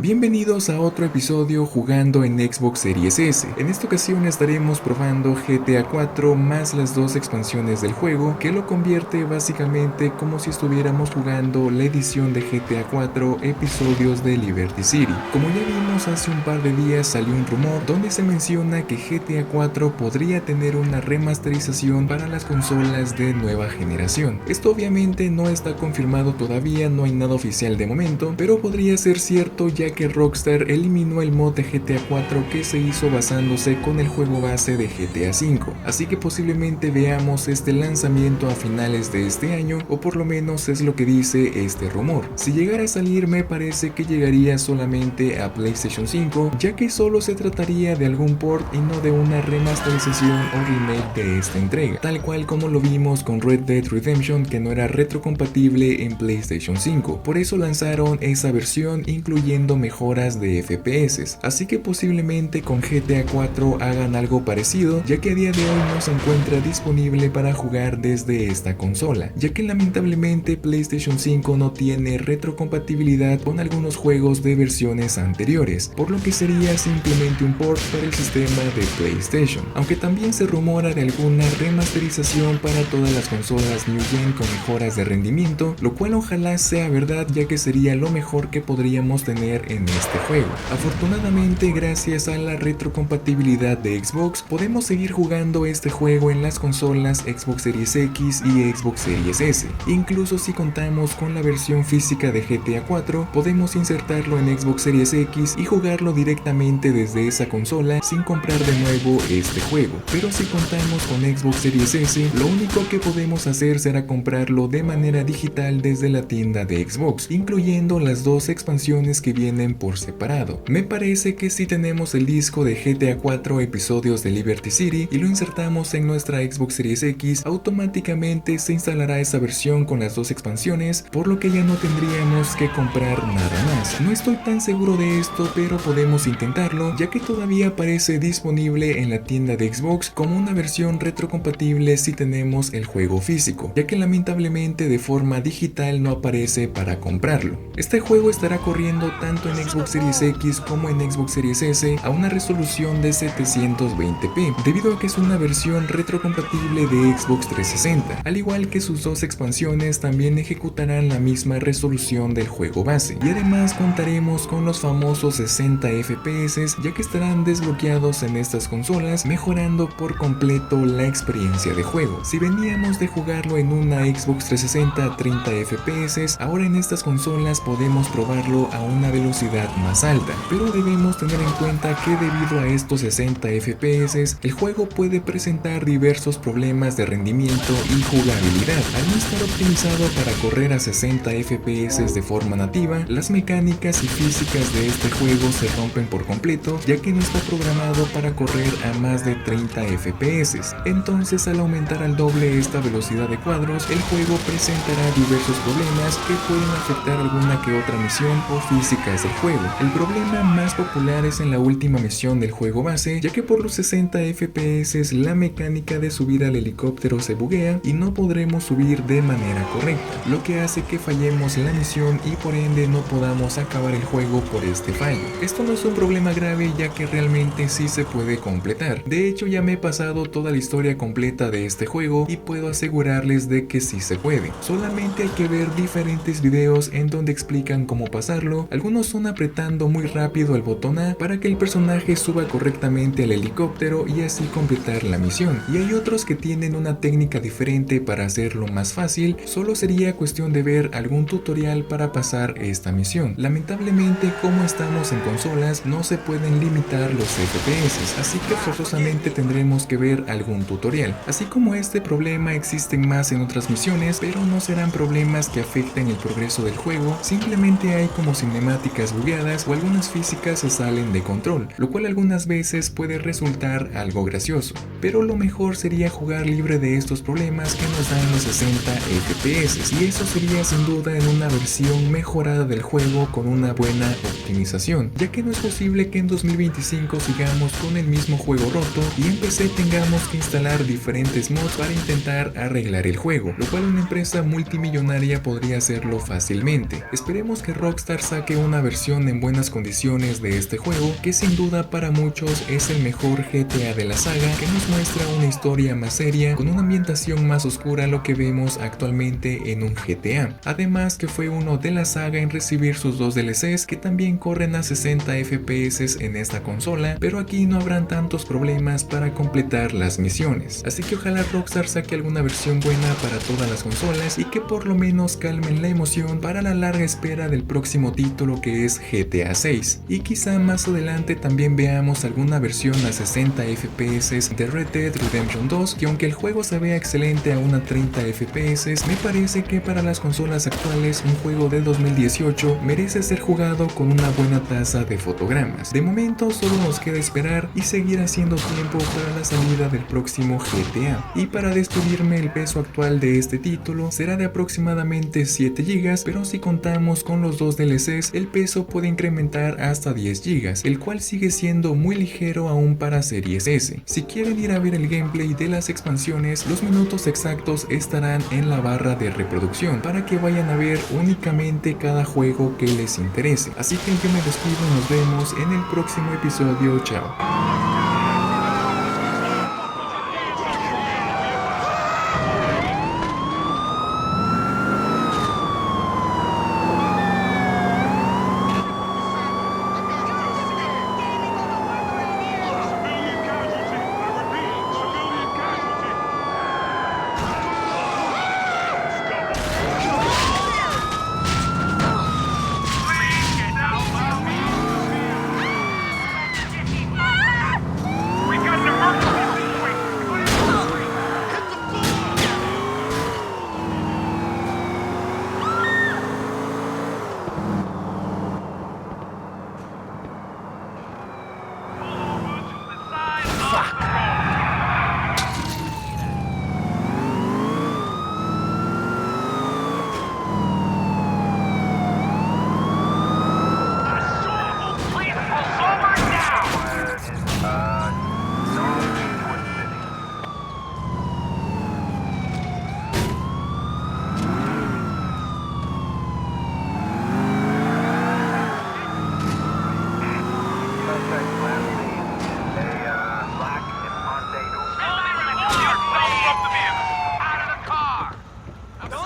Bienvenidos a otro episodio jugando en Xbox Series S. En esta ocasión estaremos probando GTA IV más las dos expansiones del juego, que lo convierte básicamente como si estuviéramos jugando la edición de GTA IV episodios de Liberty City. Como ya vimos hace un par de días salió un rumor donde se menciona que GTA IV podría tener una remasterización para las consolas de nueva generación. Esto obviamente no está confirmado todavía, no hay nada oficial de momento, pero podría ser cierto ya que Rockstar eliminó el mod de GTA IV que se hizo basándose con el juego base de GTA V, así que posiblemente veamos este lanzamiento a finales de este año, o por lo menos es lo que dice este rumor. Si llegara a salir, me parece que llegaría solamente a PlayStation 5, ya que solo se trataría de algún port y no de una remasterización o remake de esta entrega, tal cual como lo vimos con Red Dead Redemption, que no era retrocompatible en PlayStation 5, por eso lanzaron esa versión incluyendo mejoras de FPS, así que posiblemente con GTA IV hagan algo parecido, ya que a día de hoy no se encuentra disponible para jugar desde esta consola, ya que lamentablemente PlayStation 5 no tiene retrocompatibilidad con algunos juegos de versiones anteriores, por lo que sería simplemente un port para el sistema de PlayStation, aunque también se rumora de alguna remasterización para todas las consolas New Gen con mejoras de rendimiento, lo cual ojalá sea verdad, ya que sería lo mejor que podríamos tener en este juego. Afortunadamente, gracias a la retrocompatibilidad de Xbox, podemos seguir jugando este juego en las consolas Xbox Series X y Xbox Series S. Incluso si contamos con la versión física de GTA IV, podemos insertarlo en Xbox Series X y jugarlo directamente desde esa consola sin comprar de nuevo este juego. Pero si contamos con Xbox Series S, lo único que podemos hacer será comprarlo de manera digital desde la tienda de Xbox, incluyendo las dos expansiones que vienen por separado. Me parece que si tenemos el disco de GTA IV episodios de Liberty City y lo insertamos en nuestra Xbox Series X, automáticamente se instalará esa versión con las dos expansiones, por lo que ya no tendríamos que comprar nada más. No estoy tan seguro de esto, pero podemos intentarlo, ya que todavía aparece disponible en la tienda de Xbox como una versión retrocompatible si tenemos el juego físico, ya que lamentablemente de forma digital no aparece para comprarlo. Este juego estará corriendo tanto en Xbox Series X como en Xbox Series S a una resolución de 720p, debido a que es una versión retrocompatible de Xbox 360, al igual que sus dos expansiones también ejecutarán la misma resolución del juego base, y además contaremos con los famosos 60 FPS, ya que estarán desbloqueados en estas consolas, mejorando por completo la experiencia de juego. Si veníamos de jugarlo en una Xbox 360 a 30 FPS, ahora en estas consolas podemos probarlo a una velocidad más alta, pero debemos tener en cuenta que debido a estos 60 FPS, el juego puede presentar diversos problemas de rendimiento y jugabilidad. Al no estar optimizado para correr a 60 FPS de forma nativa, las mecánicas y físicas de este juego se rompen por completo, ya que no está programado para correr a más de 30 FPS. Entonces, al aumentar al doble esta velocidad de cuadros, el juego presentará diversos problemas que pueden afectar alguna que otra misión o físicas del juego. El problema más popular es en la última misión del juego base, ya que por los 60 FPS la mecánica de subir al helicóptero se buguea y no podremos subir de manera correcta, lo que hace que fallemos la misión y por ende no podamos acabar el juego por este fallo. Esto no es un problema grave, ya que realmente sí se puede completar. De hecho, ya me he pasado toda la historia completa de este juego y puedo asegurarles de que sí se puede. Solamente hay que ver diferentes videos en donde explican cómo pasarlo. Algunos son apretando muy rápido el botón A para que el personaje suba correctamente al helicóptero y así completar la misión, y hay otros que tienen una técnica diferente para hacerlo más fácil. Solo sería cuestión de ver algún tutorial para pasar esta misión. Lamentablemente, como estamos en consolas, no se pueden limitar los FPS, así que forzosamente tendremos que ver algún tutorial. Así como este problema existen más en otras misiones, pero no serán problemas que afecten el progreso del juego, simplemente hay como cinemáticas bugueadas o algunas físicas se salen de control, lo cual algunas veces puede resultar algo gracioso, pero lo mejor sería jugar libre de estos problemas que nos dan los 60 FPS, y eso sería sin duda en una versión mejorada del juego con una buena optimización, ya que no es posible que en 2025 sigamos con el mismo juego roto y en PC tengamos que instalar diferentes mods para intentar arreglar el juego, lo cual una empresa multimillonaria podría hacerlo fácilmente. Esperemos que Rockstar saque una versión versión en buenas condiciones de este juego, que sin duda para muchos es el mejor GTA de la saga, que nos muestra una historia más seria, con una ambientación más oscura a lo que vemos actualmente en un GTA. Además que fue uno de la saga en recibir sus dos DLCs, que también corren a 60 FPS en esta consola, pero aquí no habrán tantos problemas para completar las misiones. Así que ojalá Rockstar saque alguna versión buena para todas las consolas y que por lo menos calmen la emoción para la larga espera del próximo título, que es GTA VI. Y quizá más adelante también veamos alguna versión a 60 FPS de Red Dead Redemption 2, que aunque el juego se vea excelente a una 30 FPS, me parece que para las consolas actuales un juego de 2018 merece ser jugado con una buena tasa de fotogramas. De momento solo nos queda esperar y seguir haciendo tiempo para la salida del próximo GTA. Y para despedirme, el peso actual de este título será de aproximadamente 7 GB, pero si contamos con los dos DLCs, el peso puede incrementar hasta 10 GB, el cual sigue siendo muy ligero aún para Series S. Si quieren ir a ver el gameplay de las expansiones, los minutos exactos estarán en la barra de reproducción para que vayan a ver únicamente cada juego que les interese. Así que yo me despido y nos vemos en el próximo episodio. Chao.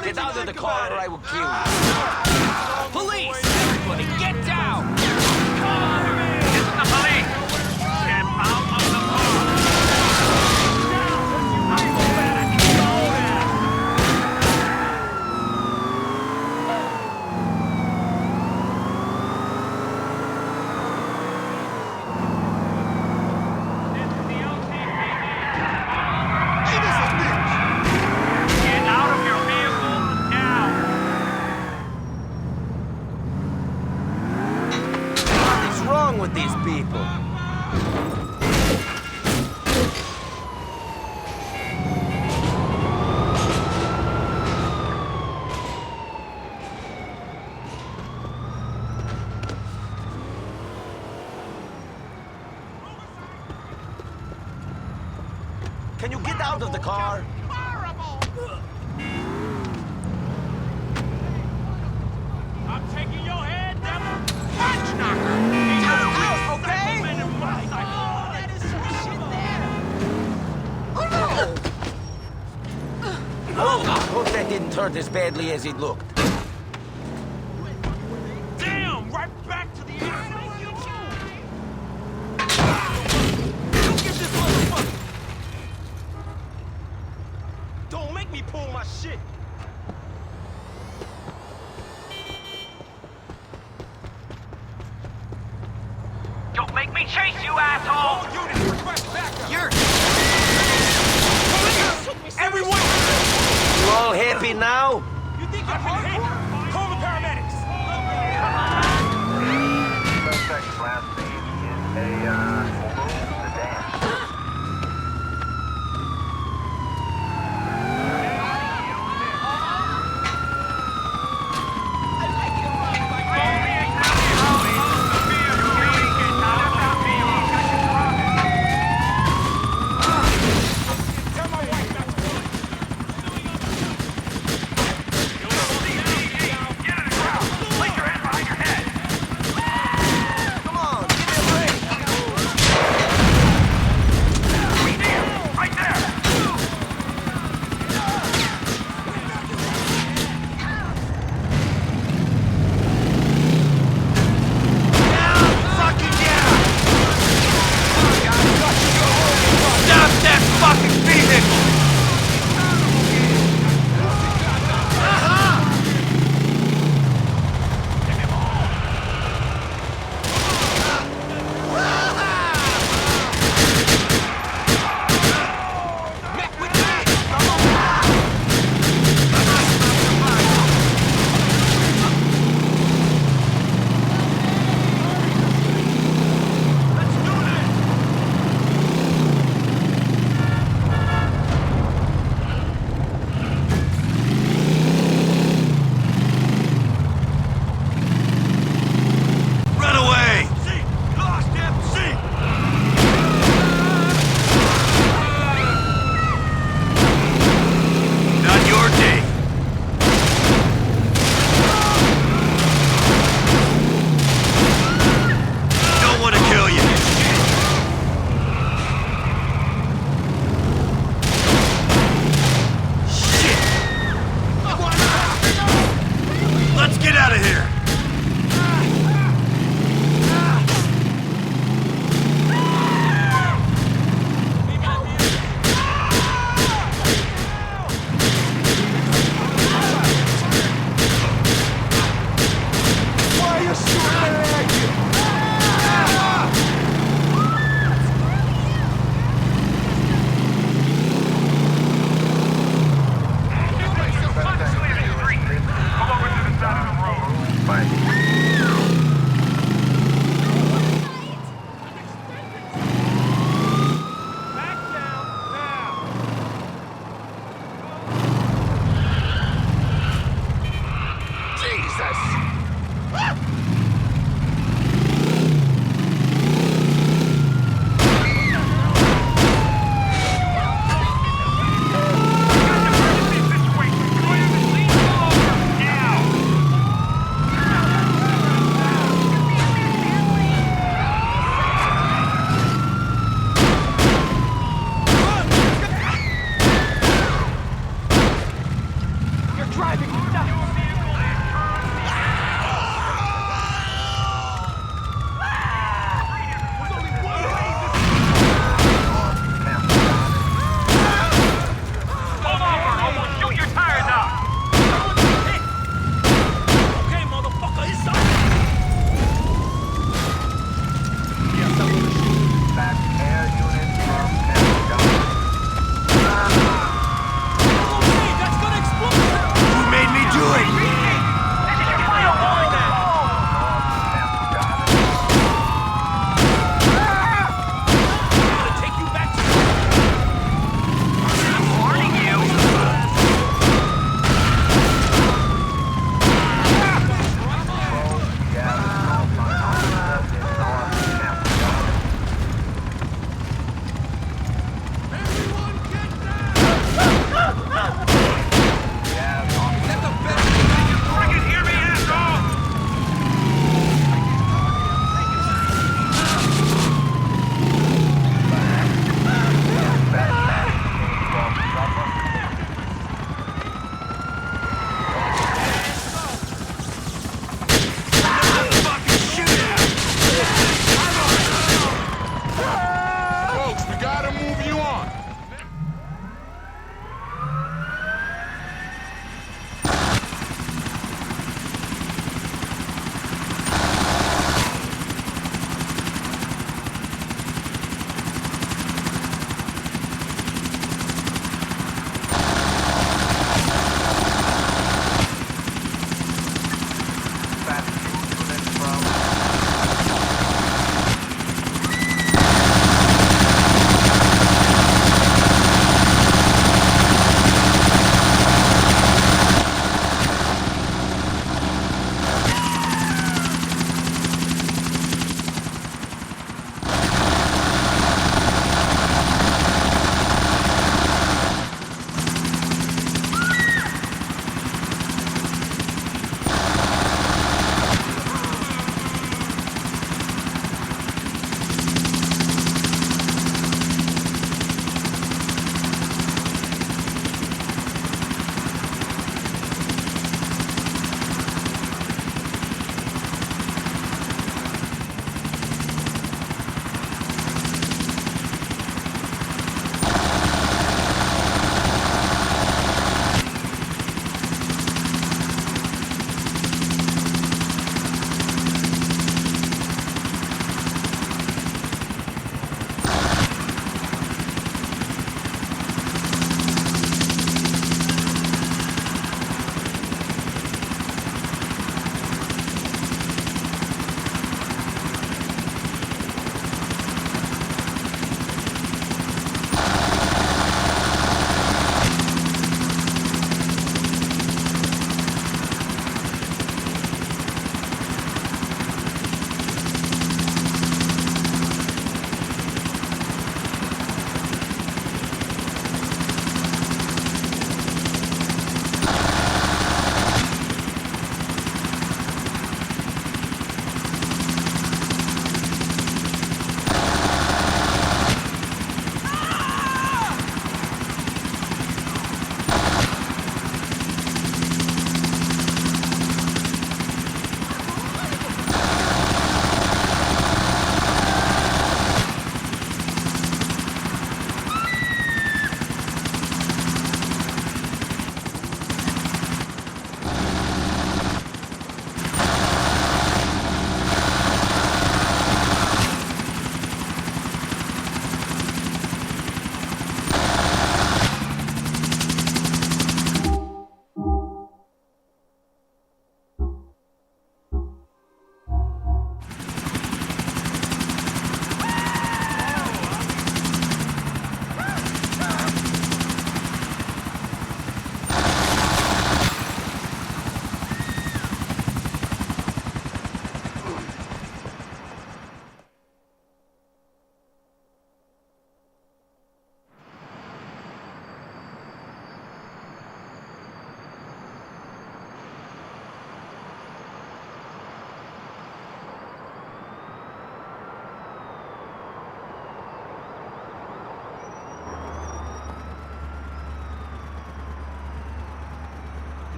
Get out of the car or I will kill you. Police! Everybody, get down! It's the police! Get out of the car! I'm so bad I can go there! This is the OTP. Hey, this is bitch! Get out of your vehicle now! What is wrong with these people? Can you get out of the car? I'm taking your head, devil! Punch knocker! Out, okay? Oh, that is some shit there! Oh, no! I hope that didn't hurt as badly as it looked. Damn! Right back to the air! You get this motherfucker! Don't make me pull my shit! Don't make me chase you, asshole! All units request backup! You're... Everyone! You all happy now? You think I'm hardcore? Call the paramedics! Suspect last seen in a sedan. Place your hand behind your head!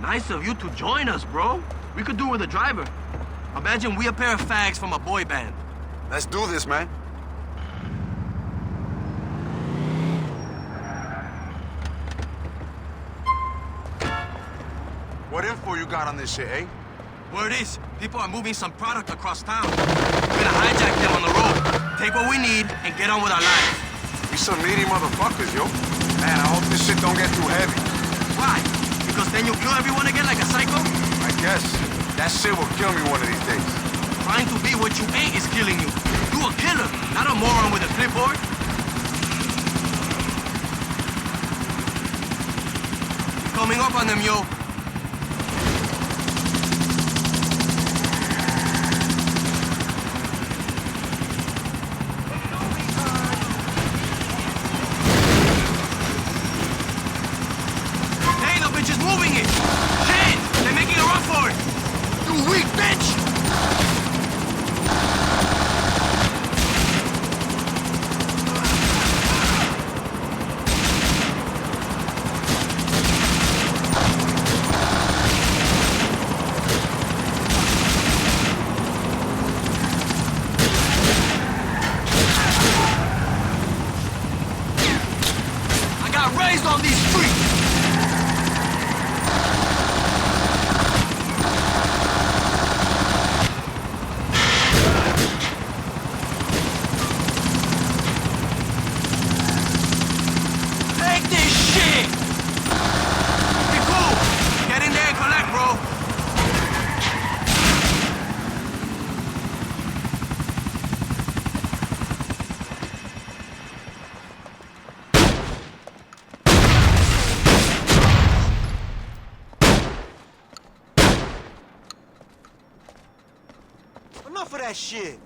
Nice of you to join us, bro. We could do with a driver. Imagine we a pair of fags from a boy band. Let's do this, man. What info you got on this shit, eh? Word is, people are moving some product across town. We're gonna hijack them on the road, take what we need, and get on with our lives. We some needy motherfuckers, yo. Man, I hope this shit don't get too heavy. Why? Because then you'll kill everyone again like a psycho? I guess. That shit will kill me one of these days. Trying to be what you ain't is killing you. You a killer, not a moron with a clipboard. Coming up on them, yo. Hey, the bitch is moving it! Shit! They're making a run for it! You weak bitch! I got raised on these streets! Take this shit! Be cool! Get in there and collect, bro! Enough of that shit!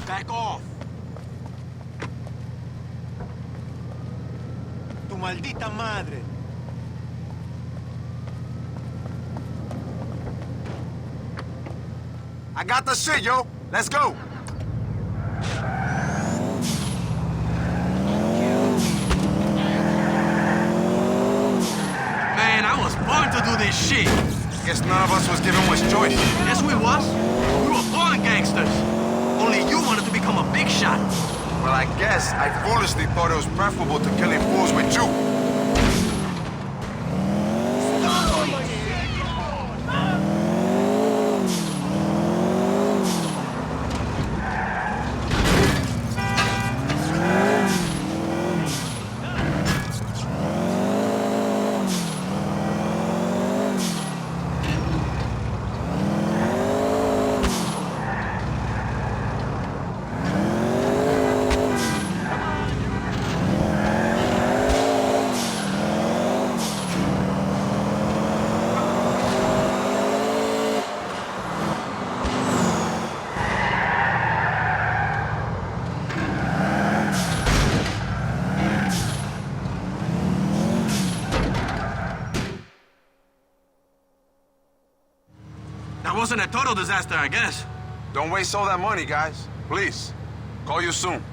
Back off! Tu maldita madre! I got the shit, yo. Let's go. Man, I was born to do this shit! Guess none of us was given much choice. Yes, we was. We were born gangsters. Only you wanted to become a big shot. Well, I guess I foolishly thought it was preferable to killing fools with you. That wasn't a total disaster, I guess. Don't waste all that money, guys. Please. Call you soon.